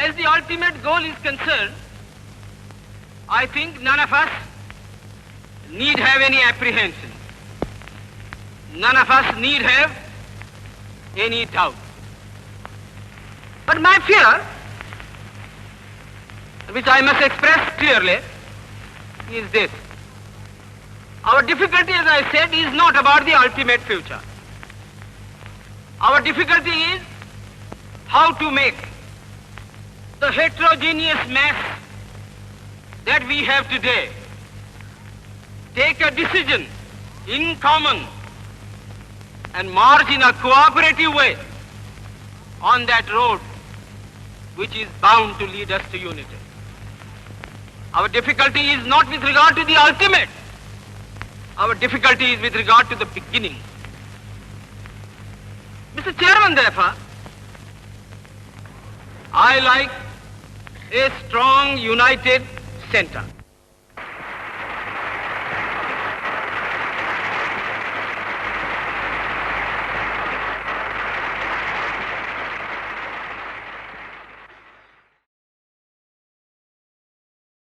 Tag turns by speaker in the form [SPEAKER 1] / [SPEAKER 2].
[SPEAKER 1] As the ultimate goal is concerned, I think none of us need have any apprehension. None of us need have any doubt. But my fear, which I must express clearly, is this. Our difficulty, as I said, is not about the ultimate future. Our difficulty is how to make the heterogeneous mass that we have today take a decision in common and march in a cooperative way on that road which is bound to lead us to unity. Our difficulty is not with regard to the ultimate. Our difficulty is with regard to the beginning. Mr. Chairman, therefore, I like a strong, united center.